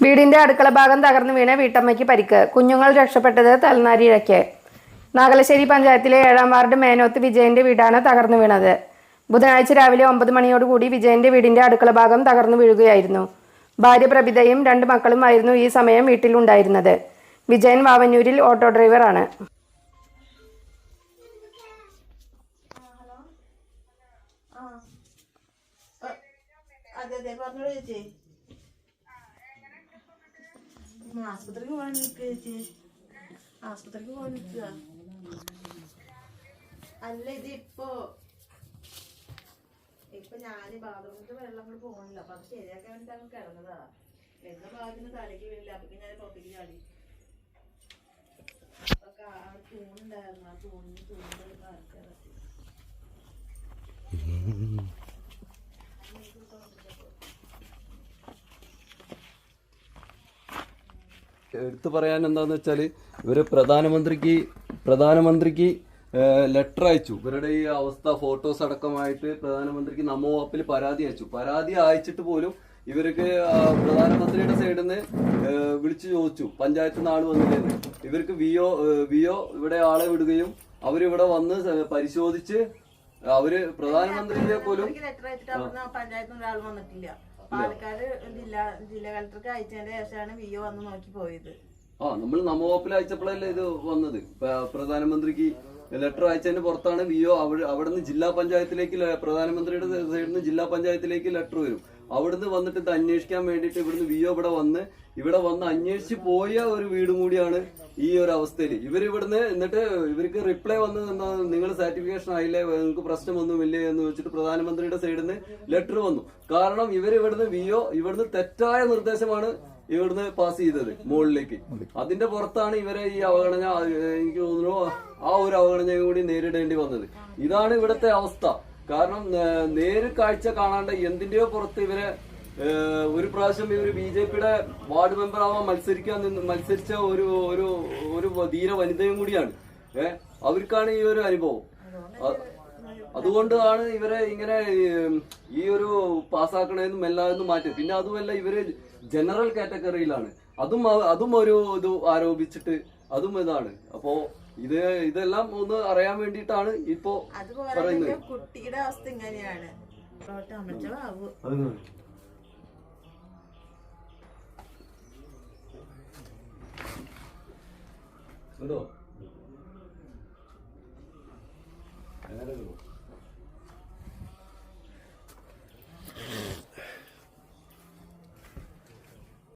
വീടിന്റെ അടുക്കള ഭാഗം തകർന്നു വീണ വീട്ടമ്മയ്ക്ക് പരിക്ക്. കുഞ്ഞുങ്ങൾ രക്ഷപ്പെട്ടത് തലനാരിഴയ്ക്ക്. നാഗലശ്ശേരി പഞ്ചായത്തിലെ 7-ാം വാർഡ് മേനോത്ത് വിജയന്റെ വീടാണ് തകർന്നു വീണത്. ബുധനാഴ്ച രാവിലെ 9 മണിയോടുകൂടി വിജയന്റെ വീടിന്റെ അടുക്കള ഭാഗം തകർന്നു വീഴുകയായിരുന്നു. ഭാര്യ പ്രഭിതയും 2 മക്കളുമായിരുന്നു ഈ സമയം വീട്ടിലുണ്ടായിരുന്നത്. വിജയൻ വാവന്നൂരിൽ ഓട്ടോ ഡ്രൈവറാണ്. ആസ്പത്രിക്ക് പോകാൻ ചേച്ചി, ആസ്പത്രിക്ക് പോകാൻ നിൽക്കുക. അല്ല, ഇപ്പൊ ഞാന് ബാത്റൂമിന്റെ വെള്ളം കൂടെ പോകണില്ല. അപ്പൊ അത് ശരിയാക്കാൻ വേണ്ടി അങ്ങ് കിടന്നതാ. എന്ന ഭാഗത്തിന് തലയ്ക്ക് വീഴില്ല. അപ്പൊ ഞാൻ പുറത്തേക്ക് ചാടി. തൂണുണ്ടായിരുന്നു, ആ തൂണിന്റെ എടുത്തു പറയാൻ എന്താന്ന് വെച്ചാല് ഇവര് പ്രധാനമന്ത്രിക്ക് ലെറ്റർ അയച്ചു. ഇവരുടെ ഈ അവസ്ഥ ഫോട്ടോസ് അടക്കമായിട്ട് പ്രധാനമന്ത്രിക്ക് നമോ ആപ്പിൽ പരാതി അയച്ചു. പരാതി അയച്ചിട്ട് പോലും ഇവർക്ക് പ്രധാനമന്ത്രിയുടെ സൈഡിൽ നിന്ന് വിളിച്ചു ചോദിച്ചു, പഞ്ചായത്ത് നിന്ന് ആള് വന്നില്ലെന്ന്. ഇവർക്ക് വിഒ ഇവിടെ ആളെ വിടുകയും അവരിവിടെ വന്ന് പരിശോധിച്ച് അവര് പ്രധാനമന്ത്രിയെ പോലും പഞ്ചായത്തിൽ നിന്ന് ഒരാൾ വന്നിട്ടില്ല. പാലക്കാട് ജില്ലാ കളക്ടർക്ക് അയച്ചതിന്റെ ശേഷമാണ് വിഒ വന്ന് നോക്കി പോയത്. നമ്മൾ നമോ ആപ്പിൽ അയച്ചപ്പോഴല്ലേ ഇത് വന്നത്. പ്രധാനമന്ത്രിക്ക് ലെറ്റർ അയച്ചതിന് പുറത്താണ് വിഒ അവിടുന്ന് ജില്ലാ പഞ്ചായത്തിലേക്ക്, പ്രധാനമന്ത്രിയുടെ സൈഡിൽ നിന്ന് ജില്ലാ പഞ്ചായത്തിലേക്ക് ലെറ്റർ വരും. അവിടുന്ന് വന്നിട്ട് ഇത് അന്വേഷിക്കാൻ വേണ്ടിയിട്ട് ഇവിടുന്ന് വിഒ ഇവിടെ വന്ന് അന്വേഷിച്ച് പോയ ഒരു വീടും കൂടിയാണ് ഈ ഒരു അവസ്ഥയിൽ. ഇവരിവിടുന്ന് എന്നിട്ട് ഇവർക്ക് റിപ്ലൈ വന്നത് എന്താ, നിങ്ങൾ സർട്ടിഫിക്കേഷൻ ആയില്ലേ, നിങ്ങൾക്ക് പ്രശ്നമൊന്നുമില്ലേ എന്ന് വെച്ചിട്ട് പ്രധാനമന്ത്രിയുടെ സൈഡിൽ നിന്ന് ലെറ്റർ വന്നു. കാരണം ഇവരിവിടുന്ന് ഇവിടുന്ന് തെറ്റായ നിർദ്ദേശമാണ് ഇവിടുന്ന് പാസ് ചെയ്തത് മുകളിലേക്ക്. അതിന്റെ പുറത്താണ് ഇവരെ ഈ അവഗണന, എനിക്ക് തോന്നുന്നു ആ ഒരു അവഗണനയും കൂടി നേരിടേണ്ടി വന്നത്. ഇതാണ് ഇവിടുത്തെ അവസ്ഥ. കാരണം നേര് കാഴ്ച കാണാണ്ട് എന്തിന്റെയോ പുറത്ത് ഇവരെ ഒരു പ്രാവശ്യം ഇവര് ബിജെപിയുടെ വാർഡ് മെമ്പർ ആവാൻ മത്സരിച്ച ഒരു ധീര വനിതയും കൂടിയാണ്. അവർക്കാണ് ഈ ഒരു അനുഭവം. അതുകൊണ്ടാണ് ഇവരെ ഇങ്ങനെ ഈ ഒരു പാസ്സാക്കണമെന്നും എല്ലാവരും മാറ്റി. പിന്നെ അതുമല്ല, ഇവര് ജനറൽ കാറ്റഗറിയിലാണ്. അതും ഒരു ഇത് ആരോപിച്ചിട്ട് അതും ഇതാണ്. അപ്പോ ഇതെല്ലാം ഒന്ന് അറിയാൻ വേണ്ടിയിട്ടാണ് ഇപ്പോ പറയുന്നത്. കുട്ടിയുടെ അവസ്ഥ ഇങ്ങനെയാണ്. എന്തോ